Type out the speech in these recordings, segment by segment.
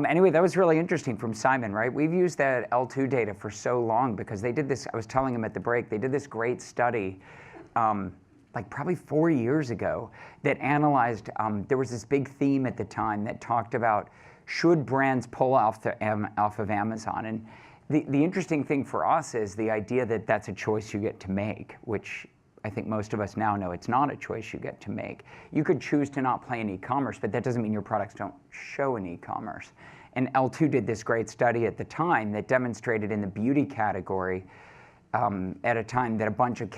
Anyway, that was really interesting from Simon, right? We've used that L2 data for so long because they did this, I was telling him at the break, they did this great study like probably 4 years ago that analyzed, there was this big theme at the time that talked about should brands pull off of Amazon? And the interesting thing for us is the idea that that's a choice you get to make, which I think most of us now know it's not a choice you get to make. You could choose to not play in e-commerce, but that doesn't mean your products don't show in e-commerce. And L2 did this great study at the time that demonstrated in the beauty category at a time that a bunch of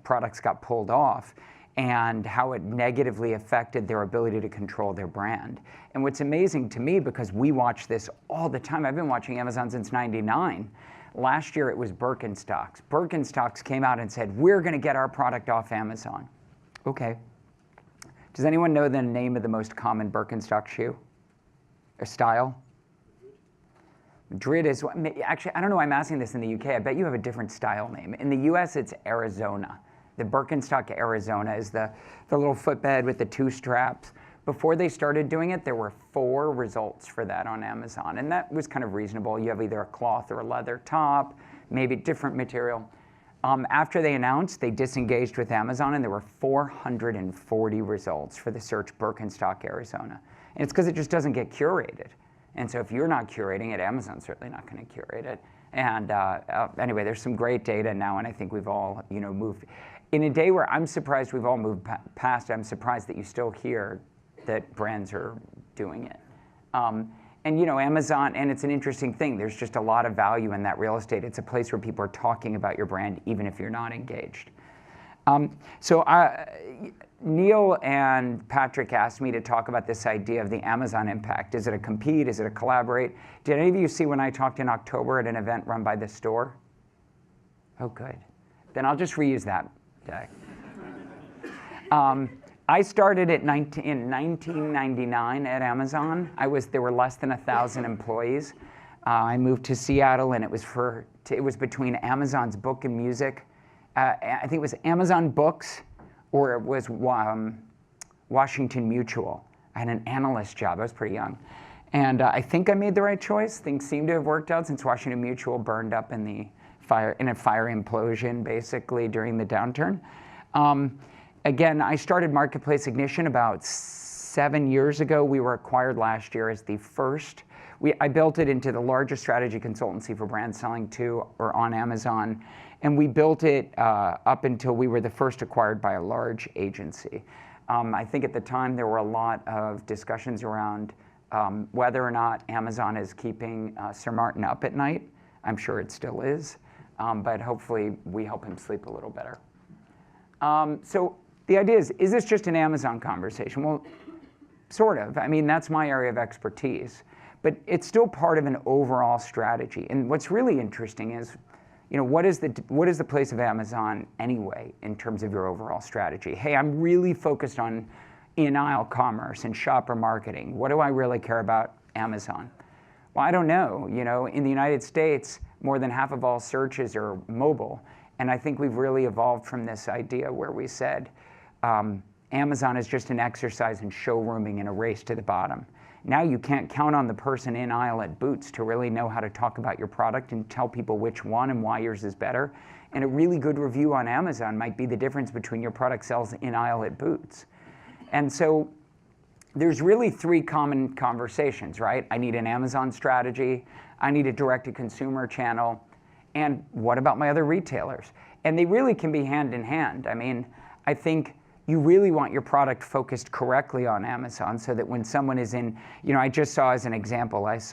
products got pulled off and how it negatively affected their ability to control their brand. And what's amazing to me, because we watch this all the time, I've been watching Amazon since '99. Last year it was Birkenstocks. Birkenstocks came out and said, we're going to get our product off Amazon. Okay. Does anyone know the name of the most common Birkenstock shoe or style? Madrid is, actually, I don't know why I'm asking this in the UK. I bet you have a different style name. In the US, it's Arizona. The Birkenstock Arizona is the little footbed with the 2 straps. Before they started doing it, there were 4 results for that on Amazon, and that was kind of reasonable. You have either a cloth or a leather top, maybe different material. After they announced, they disengaged with Amazon, and there were 440 results for the search Birkenstock Arizona. And it's because it just doesn't get curated. And so if you're not curating it, Amazon's certainly not going to curate it. And anyway, there's some great data now, and I think we've all moved. In a day where I'm surprised we've all moved past, I'm surprised that you still hear that brands are doing it. And Amazon, and it's an interesting thing, there's just a lot of value in that real estate. It's a place where people are talking about your brand even if you're not engaged. Neil and Patrick asked me to talk about this idea of the Amazon impact. Is it a compete? Is it a collaborate? Did any of you see when I talked in October at an event run by the store? Oh, good. Then I'll just reuse that day. I started in 1999 at Amazon. There were less than 1,000 employees. I moved to Seattle, and it was between Amazon's book and music. I think it was Amazon Books, or it was Washington Mutual. I had an analyst job. I was pretty young. And I think I made the right choice. Things seem to have worked out since Washington Mutual burned up in a fire implosion, basically, during the downturn. Again, I started Marketplace Ignition about 7 years ago. We were acquired last year as the first. I built it into the largest strategy consultancy for brand selling to or on Amazon. And we built it up until we were the first acquired by a large agency. I think at the time there were a lot of discussions around whether or not Amazon is keeping Sir Martin up at night. I'm sure it still is, but hopefully we help him sleep a little better. So the idea is this just an Amazon conversation? Well, sort of. I mean, that's my area of expertise. But it's still part of an overall strategy. And what's really interesting is, what is the place of Amazon anyway in terms of your overall strategy? Hey, I'm really focused on in-aisle commerce and shopper marketing. What do I really care about Amazon? Well, I don't know. In the United States, more than half of all searches are mobile. And I think we've really evolved from this idea where we said, Amazon is just an exercise in showrooming and a race to the bottom. Now you can't count on the person in aisle at Boots to really know how to talk about your product and tell people which one and why yours is better. And a really good review on Amazon might be the difference between your product sells in aisle at Boots. And so there's really 3 common conversations, right? I need an Amazon strategy, I need a direct-to-consumer channel, and what about my other retailers? And they really can be hand in hand. I mean, I think you really want your product focused correctly on Amazon so that when someone is in, I just saw as an example, this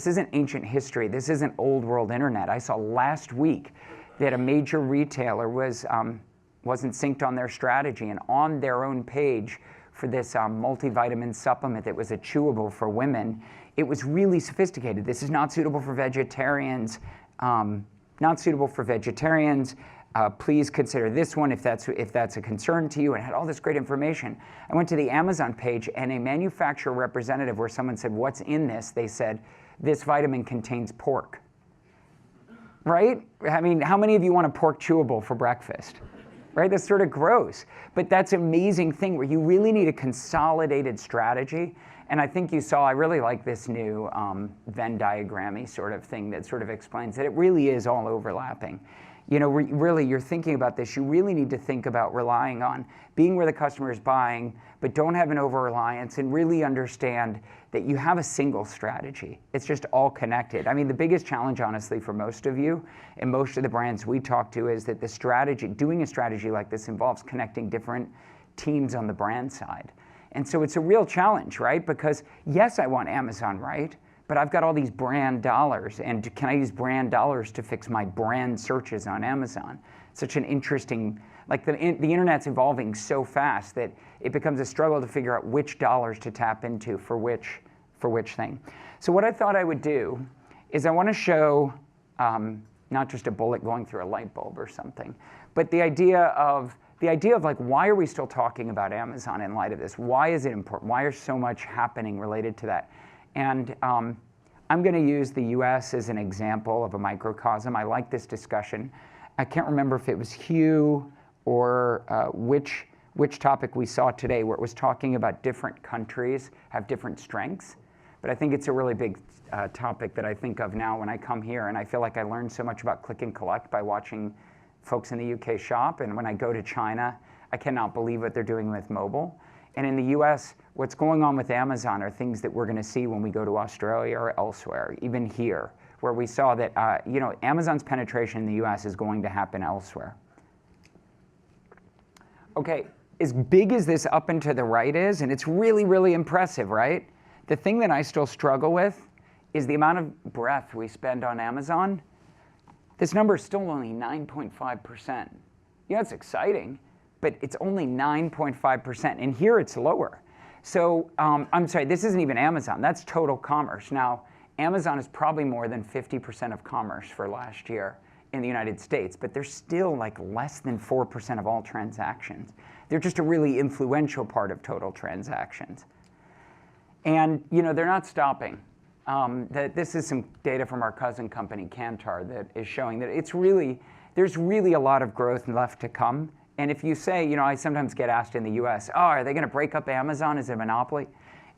isn't ancient history, this isn't old world internet. I saw last week that a major retailer wasn't synced on their strategy, and on their own page for this multivitamin supplement that was a chewable for women, it was really sophisticated. This is not suitable for vegetarians, please consider this one if that's a concern to you, and had all this great information. I went to the Amazon page, and a manufacturer representative, where someone said, what's in this? They said, this vitamin contains pork. Right? I mean, how many of you want a pork chewable for breakfast? right? That's sort of gross. But that's an amazing thing where you really need a consolidated strategy. And I think you saw, I really like this new Venn diagram-y sort of thing that sort of explains that it really is all overlapping. You know, really, you're thinking about this, you really need to think about relying on being where the customer is buying, but don't have an over-reliance, and really understand that you have a single strategy. It's just all connected. I mean, the biggest challenge, honestly, for most of you and most of the brands we talk to is that the strategy, doing a strategy like this involves connecting different teams on the brand side. And so it's a real challenge, right? Because yes, I want Amazon, right? But I've got all these brand dollars, and can I use brand dollars to fix my brand searches on Amazon? Such an interesting, like the internet's evolving so fast that it becomes a struggle to figure out which dollars to tap into for which thing. So what I thought I would do is I want to show not just a bullet going through a light bulb or something, but the idea of like, why are we still talking about Amazon in light of this? Why is it important? Why is so much happening related to that? And I'm going to use the US as an example of a microcosm. I like this discussion. I can't remember if it was Hugh or which topic we saw today where it was talking about different countries have different strengths. But I think it's a really big topic that I think of now when I come here, and I feel like I learned so much about click and collect by watching folks in the UK shop, and when I go to China, I cannot believe what they're doing with mobile. And in the US, what's going on with Amazon are things that we're going to see when we go to Australia or elsewhere, even here, where we saw that you know, Amazon's penetration in the US is going to happen elsewhere. Okay, as big as this up and to the right is, and it's really, really impressive, right? The thing that I still struggle with is the amount of breadth we spend on Amazon. This number is still only 9.5%. Yeah, it's exciting, but it's only 9.5%, and here it's lower. So I'm sorry, this isn't even Amazon, that's total commerce. Now, Amazon is probably more than 50% of commerce for last year in the United States, but they're still like less than 4% of all transactions. They're just a really influential part of total transactions. And you know, they're not stopping. This is some data from our cousin company, Kantar, that is showing that there's really a lot of growth left to come. And if you say, you know, I sometimes get asked in the US, oh, are they going to break up Amazon? Is it a monopoly?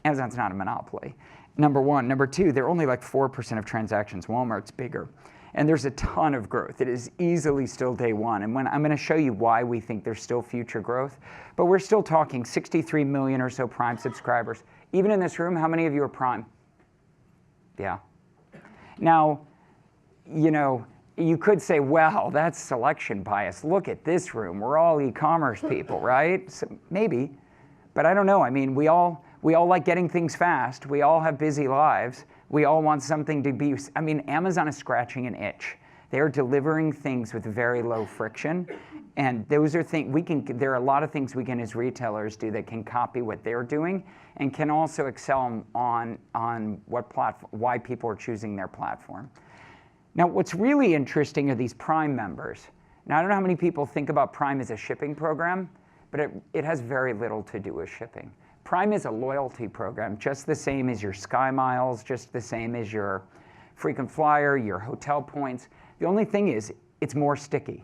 Amazon's not a monopoly, number one. Number two, they're only like 4% of transactions. Walmart's bigger. And there's a ton of growth. It is easily still day one. And I'm going to show you why we think there's still future growth. But we're still talking 63 million or so Prime subscribers. Even in this room, how many of you are Prime? Yeah. Now, you know, you could say, well, that's selection bias. Look at this room. We're all e-commerce people, right? So maybe, but I don't know. I mean, we all like getting things fast. We all have busy lives. We all want something to be, I mean, Amazon is scratching an itch. They are delivering things with very low friction. And those are things there are a lot of things we can as retailers do that can copy what they're doing and can also excel on why people are choosing their platform. Now, what's really interesting are these Prime members. Now, I don't know how many people think about Prime as a shipping program, but it has very little to do with shipping. Prime is a loyalty program, just the same as your Sky Miles, just the same as your frequent flyer, your hotel points. The only thing is, it's more sticky.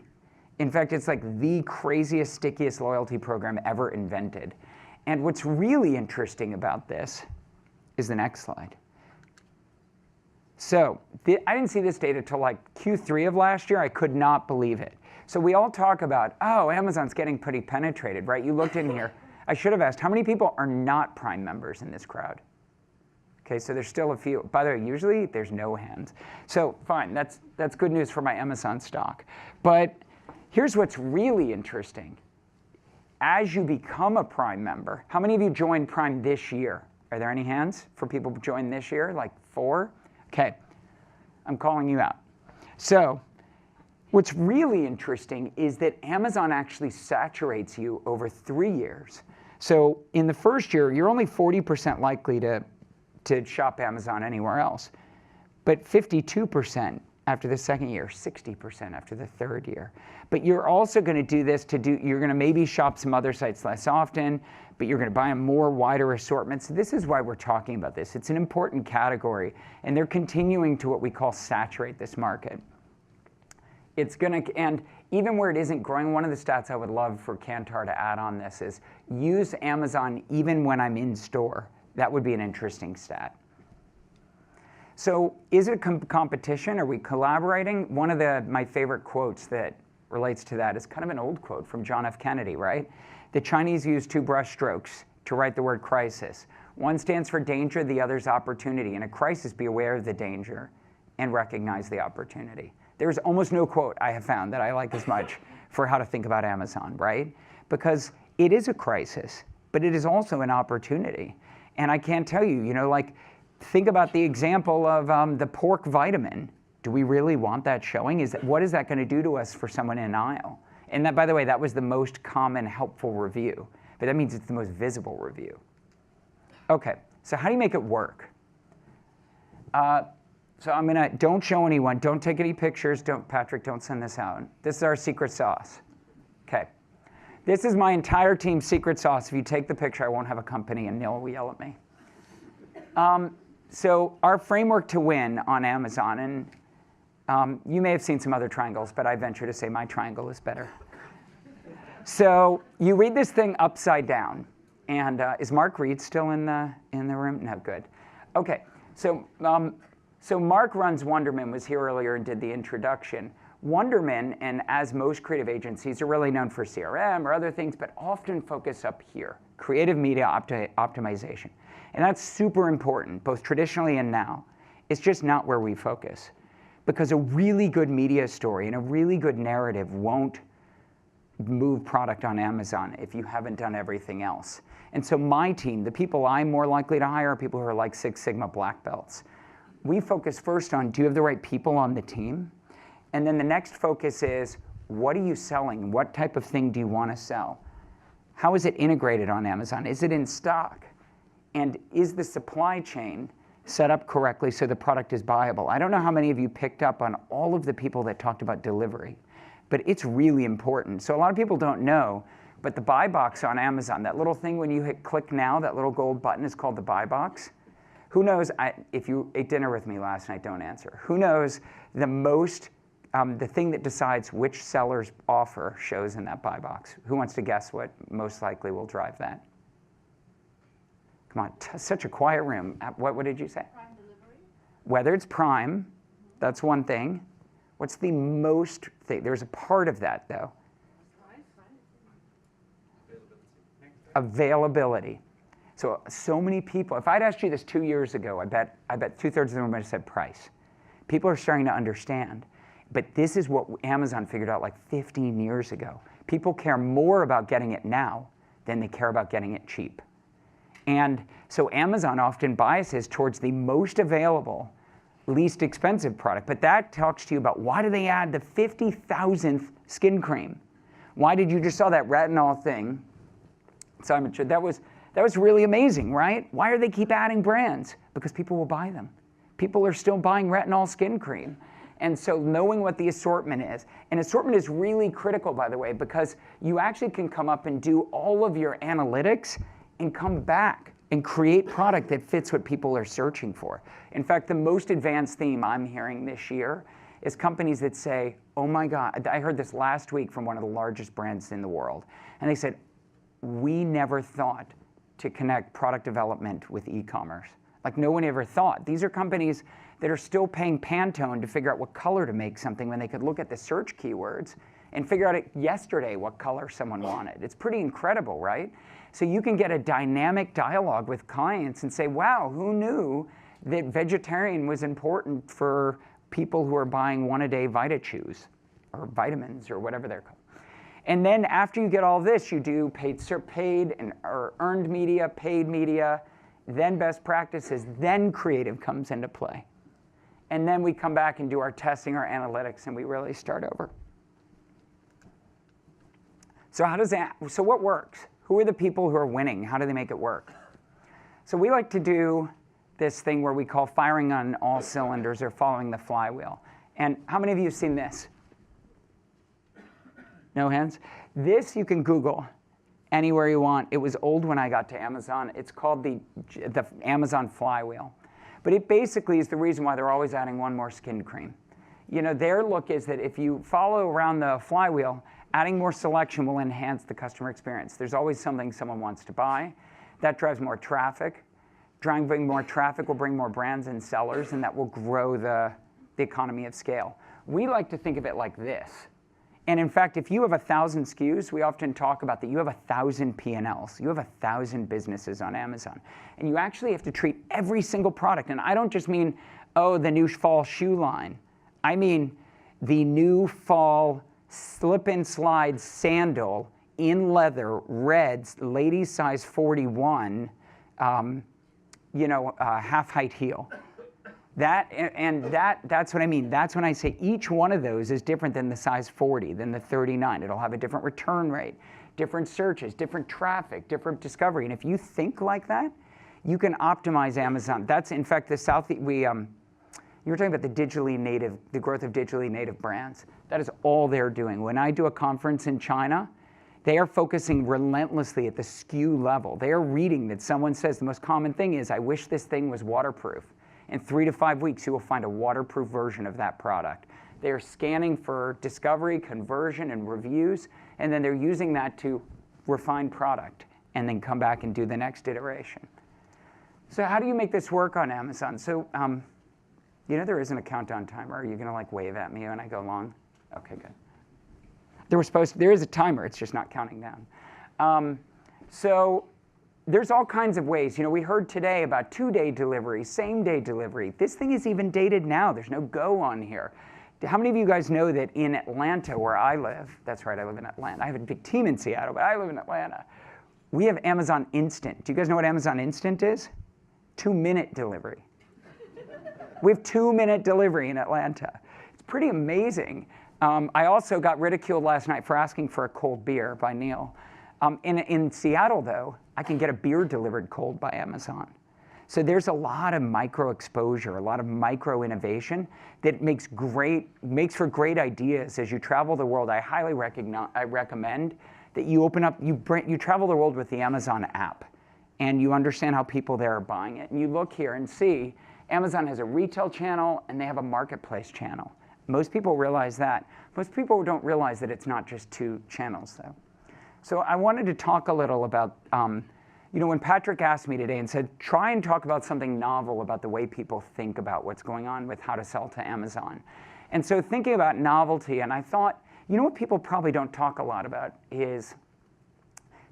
In fact, it's like the craziest, stickiest loyalty program ever invented. And what's really interesting about this is the next slide. So I didn't see this data till like Q3 of last year. I could not believe it. So we all talk about, oh, Amazon's getting pretty penetrated, right? You looked in here. I should have asked, how many people are not Prime members in this crowd? Okay, so there's still a few. By the way, usually there's no hands. So fine, that's good news for my Amazon stock. But here's what's really interesting. As you become a Prime member, how many of you joined Prime this year? Are there any hands for people who joined this year? Like 4? Okay, I'm calling you out. So what's really interesting is that Amazon actually saturates you over 3 years. So in the first year, you're only 40% likely to shop Amazon anywhere else, but 52% after the second year, 60% after the third year. But you're also going to do this you're going to maybe shop some other sites less often, but you're going to buy a more wider assortment. So this is why we're talking about this. It's an important category, and they're continuing to what we call saturate this market. It's going to, and even where it isn't growing, one of the stats I would love for Kantar to add on this is use Amazon even when I'm in store. That would be an interesting stat. So is it a competition? Are we collaborating? One of my favorite quotes that relates to that is kind of an old quote from John F. Kennedy, right? The Chinese use 2 brush strokes to write the word crisis. One stands for danger, the other's opportunity. In a crisis, be aware of the danger and recognize the opportunity. There's almost no quote I have found that I like as much for how to think about Amazon, right? Because it is a crisis, but it is also an opportunity. And I can't tell you, like, think about the example of the pork vitamin. Do we really want that showing? What is that going to do to us for someone in aisle? And that, by the way, that was the most common helpful review, but that means it's the most visible review. Okay, so how do you make it work? So don't show anyone, don't take any pictures, Patrick, don't send this out. This is our secret sauce. Okay, this is my entire team's secret sauce. If you take the picture, I won't have a company and Neil will yell at me. So our framework to win on Amazon, and you may have seen some other triangles, but I venture to say my triangle is better. So you read this thing upside down, and is Mark Reed still in the room? No, good. Okay, so Mark runs Wonderman, was here earlier and did the introduction. Wonderman, and as most creative agencies, are really known for CRM or other things, but often focus up here, creative media optimization. And that's super important, both traditionally and now. It's just not where we focus. Because a really good media story and a really good narrative won't move product on Amazon if you haven't done everything else. And so my team, the people I'm more likely to hire, are people who are like Six Sigma black belts. We focus first on, do you have the right people on the team? And then the next focus is, what are you selling? What type of thing do you want to sell? How is it integrated on Amazon? Is it in stock? And is the supply chain set up correctly so the product is buyable? I don't know how many of you picked up on all of the people that talked about delivery, but it's really important. So a lot of people don't know, but the buy box on Amazon, that little thing when you hit click now, that little gold button is called the buy box. Who knows, if you ate dinner with me last night, don't answer. Who knows the thing that decides which seller's offer shows in that buy box? Who wants to guess what most likely will drive that? Come on, such a quiet room. What did you say? Prime delivery. Whether it's Prime, that's one thing. What's the most thing? There's a part of that, though. Availability. So many people, if I'd asked you this 2 years ago, I bet 2/3 of the room would have said price. People are starting to understand. But this is what Amazon figured out like 15 years ago. People care more about getting it now than they care about getting it cheap. And so Amazon often biases towards the most available, least expensive product. But that talks to you about, why do they add the 50,000th skin cream? Why did you just sell that retinol thing? Simon, that was really amazing, right? Why do they keep adding brands? Because people will buy them. People are still buying retinol skin cream. And so knowing what the assortment is, and assortment is really critical, by the way, because you actually can come up and do all of your analytics and come back and create product that fits what people are searching for. In fact, the most advanced theme I'm hearing this year is companies that say, oh my God, I heard this last week from one of the largest brands in the world. And they said, we never thought to connect product development with e-commerce. Like no one ever thought. These are companies that are still paying Pantone to figure out what color to make something when they could look at the search keywords and figure out yesterday what color someone wanted. It's pretty incredible, right? So you can get a dynamic dialogue with clients and say, wow, who knew that vegetarian was important for people who are buying one-a-day Vita Chews or vitamins or whatever they're called. And then after you get all this, you do paid or earned media, paid media, then best practices, then creative comes into play. And then we come back and do our testing, our analytics, and we really start over. So what works? Who are the people who are winning? How do they make it work? So we like to do this thing where we call firing on all cylinders or following the flywheel. And how many of you have seen this? No hands? This you can Google anywhere you want. It was old when I got to Amazon. It's called the Amazon flywheel. But it basically is the reason why they're always adding one more skin cream. their look is that if you follow around the flywheel, adding more selection will enhance the customer experience. There's always something someone wants to buy. That drives more traffic. Driving more traffic will bring more brands and sellers, and that will grow the economy of scale. We like to think of it like this. And in fact, if you have 1,000 SKUs, we often talk about that you have 1,000 P&Ls. You have 1,000 businesses on Amazon. And you actually have to treat every single product. And I don't just mean, oh, the new fall shoe line. I mean the new fall slip and slide sandal in leather, reds, ladies size 41, half height heel. That's what I mean. That's when I say each one of those is different than the size 40, than the 39. It'll have a different return rate, different searches, different traffic, different discovery. And if you think like that, you can optimize Amazon. That's in fact you were talking about the growth of digitally native brands. That is all they're doing. When I do a conference in China, they are focusing relentlessly at the SKU level. They are reading that someone says the most common thing is, I wish this thing was waterproof. In 3 to 5 weeks, you will find a waterproof version of that product. They are scanning for discovery, conversion, and reviews, and then they're using that to refine product and then come back and do the next iteration. So how do you make this work on Amazon? So, there isn't a countdown timer. Are you going to wave at me when I go long? Okay, good. There is a timer, it's just not counting down. So there's all kinds of ways. We heard today about 2-day delivery, same-day delivery. This thing is even dated now. There's no go on here. How many of you guys know that in Atlanta, where I live, that's right, I live in Atlanta. I have a big team in Seattle, but I live in Atlanta. We have Amazon Instant. Do you guys know what Amazon Instant is? 2-minute delivery. We have 2-minute delivery in Atlanta. It's pretty amazing. I also got ridiculed last night for asking for a cold beer by Neil. In Seattle, though, I can get a beer delivered cold by Amazon. So there's a lot of micro exposure, a lot of micro innovation that makes for great ideas as you travel the world. I highly recommend that you travel the world with the Amazon app, and you understand how people there are buying it. And you look here and see Amazon has a retail channel and they have a marketplace channel. Most people realize that. Most people don't realize that it's not just 2 channels, though. So I wanted to talk a little about, when Patrick asked me today and said, try and talk about something novel about the way people think about what's going on with how to sell to Amazon. And so thinking about novelty, and I thought, what people probably don't talk a lot about is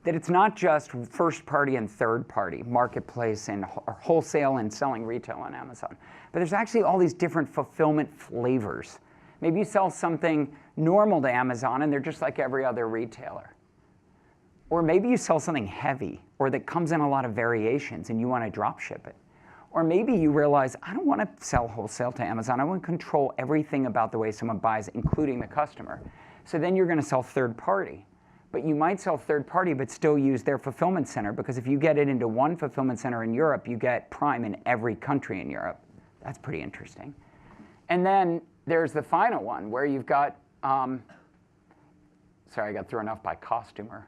that it's not just first party and third party, marketplace and wholesale and selling retail on Amazon. But there's actually all these different fulfillment flavors. Maybe you sell something normal to Amazon and they're just like every other retailer. Or maybe you sell something heavy or that comes in a lot of variations and you want to drop ship it. Or maybe you realize, I don't want to sell wholesale to Amazon. I want to control everything about the way someone buys, including the customer. So then you're going to sell third party. But you might sell third party but still use their fulfillment center, because if you get it into one fulfillment center in Europe, you get Prime in every country in Europe. That's pretty interesting. And then there's the final one where you've got, sorry, I got thrown off by costumer.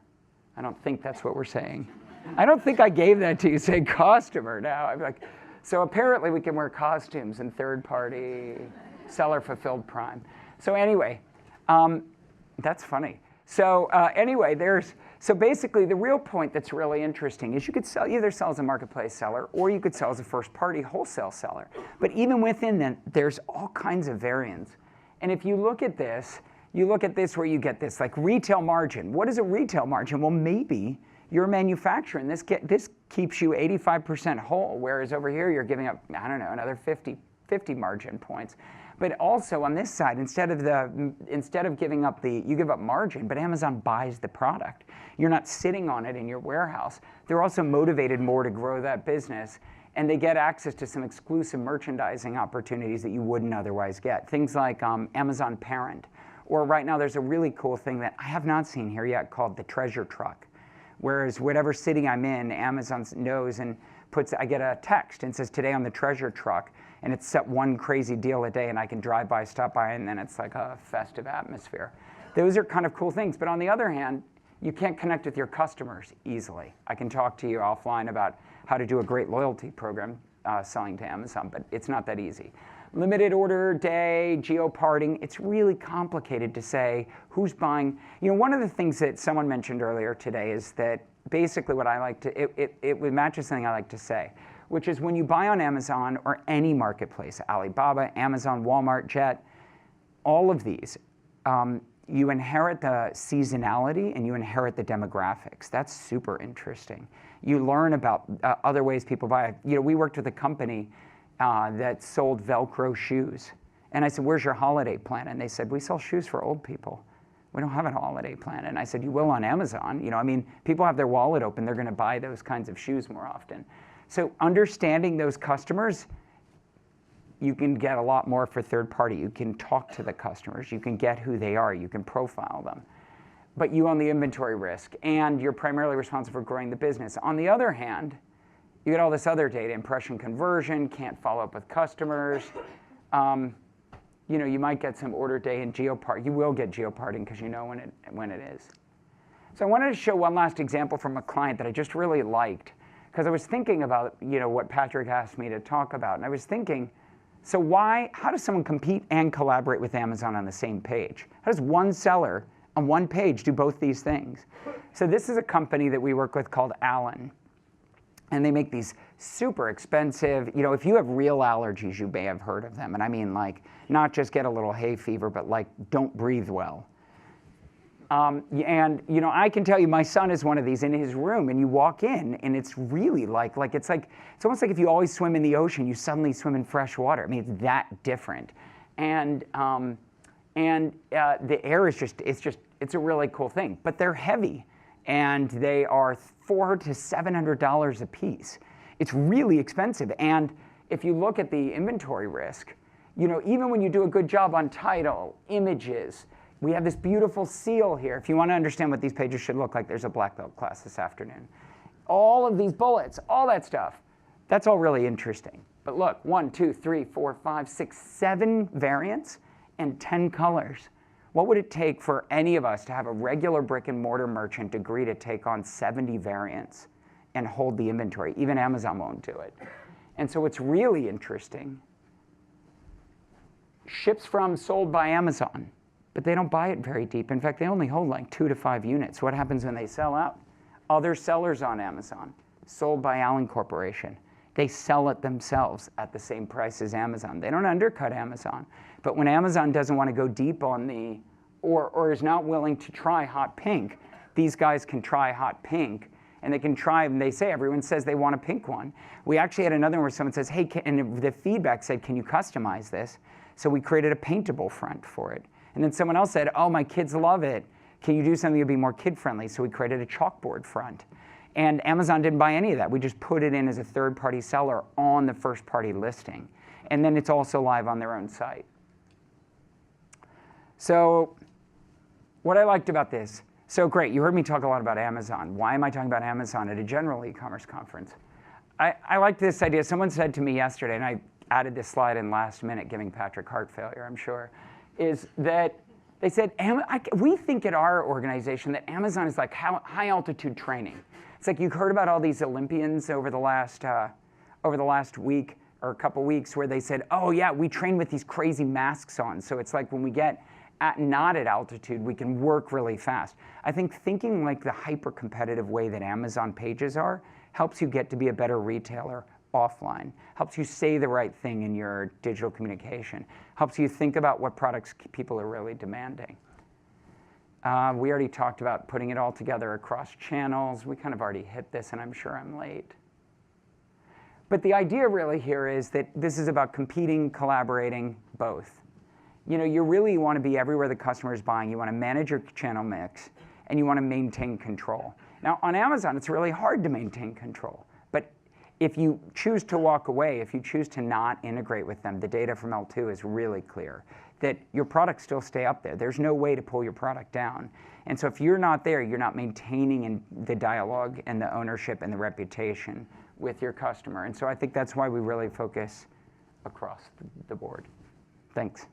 I don't think that's what we're saying. I don't think I gave that to you, saying costumer now. I'm like, so apparently we can wear costumes in third party, seller fulfilled Prime. So anyway, that's funny. So anyway, so basically the real point that's really interesting is you could either sell as a marketplace seller or you could sell as a first party wholesale seller. But even within that, there's all kinds of variants. And if you look at this where you get this like retail margin. What is a retail margin? Well, maybe you're a manufacturer and this keeps you 85% whole, whereas over here you're giving up, I don't know, another 50 margin points. But also on this side, instead of giving up you give up margin, but Amazon buys the product. You're not sitting on it in your warehouse. They're also motivated more to grow that business, and they get access to some exclusive merchandising opportunities that you wouldn't otherwise get. Things like Amazon Parent, or right now there's a really cool thing that I have not seen here yet called the Treasure Truck. Whereas whatever city I'm in, Amazon knows and I get a text and says, today on the Treasure Truck, and it's set one crazy deal a day, and I can drive by, stop by, and then it's like a festive atmosphere. Those are kind of cool things. But on the other hand, you can't connect with your customers easily. I can talk to you offline about how to do a great loyalty program selling to Amazon, but it's not that easy. limited order day, geoparting. It's really complicated to say who's buying. One of the things that someone mentioned earlier today is that basically what I like to, it matches something I like to say, which is when you buy on Amazon or any marketplace, Alibaba, Amazon, Walmart, Jet, all of these, you inherit the seasonality and you inherit the demographics. That's super interesting. You learn about other ways people buy. We worked with a company that sold Velcro shoes. And I said, where's your holiday plan? And they said, we sell shoes for old people. We don't have a holiday plan. And I said, you will on Amazon. People have their wallet open. They're going to buy those kinds of shoes more often. So understanding those customers, you can get a lot more for third party. You can talk to the customers. You can get who they are. You can profile them. But you own the inventory risk, and you're primarily responsible for growing the business. On the other hand, you get all this other data, impression conversion, can't follow up with customers. You might get some order day and geopart. You will get geoparting because you know when it is. So I wanted to show one last example from a client that I just really liked, because I was thinking about what Patrick asked me to talk about, and I was thinking, so how does someone compete and collaborate with Amazon on the same page? How does one seller on one page do both these things? So this is a company that we work with called Allen. And they make these super expensive, if you have real allergies, you may have heard of them. And I mean not just get a little hay fever, but don't breathe well. I can tell you, my son is one of these in his room, and you walk in, and it's really it's almost like if you always swim in the ocean, you suddenly swim in fresh water. It's that different. And the air is it's a really cool thing. But they're heavy, and they are $400 to $700 a piece. It's really expensive. And if you look at the inventory risk, even when you do a good job on title, images, we have this beautiful seal here. If you want to understand what these pages should look like, there's a black belt class this afternoon. All of these bullets, all that stuff, that's all really interesting. But look, 1, 2, 3, 4, 5, 6, 7 variants and 10 colors. What would it take for any of us to have a regular brick and mortar merchant agree to take on 70 variants and hold the inventory? Even Amazon won't do it. And so what's really interesting, ships from, sold by Amazon, but they don't buy it very deep. In fact, they only hold 2 to 5 units. What happens when they sell out? Other sellers on Amazon, sold by Allen Corporation. They sell it themselves at the same price as Amazon. They don't undercut Amazon. But when Amazon doesn't want to go deep on or is not willing to try hot pink, these guys can try hot pink, and they can try, and everyone says they want a pink one. We actually had another one where someone says, hey, and the feedback said, can you customize this? So we created a paintable front for it. And then someone else said, oh, my kids love it. Can you do something to be more kid-friendly? So we created a chalkboard front. And Amazon didn't buy any of that. We just put it in as a third-party seller on the first-party listing. And then it's also live on their own site. So what I liked about this, so great, you heard me talk a lot about Amazon. Why am I talking about Amazon at a general e-commerce conference? I liked this idea. Someone said to me yesterday, and I added this slide in last minute, giving Patrick heart failure, I'm sure, is that they said, we think at our organization that Amazon is like high-altitude training. It's like you've heard about all these Olympians over the last week or a couple weeks where they said, oh yeah, we train with these crazy masks on. So it's like when we get not at altitude, we can work really fast. I think thinking like the hyper-competitive way that Amazon pages are helps you get to be a better retailer offline, helps you say the right thing in your digital communication, helps you think about what products people are really demanding. We already talked about putting it all together across channels. We kind of already hit this, and I'm sure I'm late. But the idea really here is that this is about competing, collaborating, both. You really want to be everywhere the customer is buying. You want to manage your channel mix, and you want to maintain control. Now, on Amazon, it's really hard to maintain control. But if you choose to walk away, if you choose to not integrate with them, the data from L2 is really clear that your products still stay up there. There's no way to pull your product down. And so if you're not there, you're not maintaining the dialogue and the ownership and the reputation with your customer. And so I think that's why we really focus across the board. Thanks.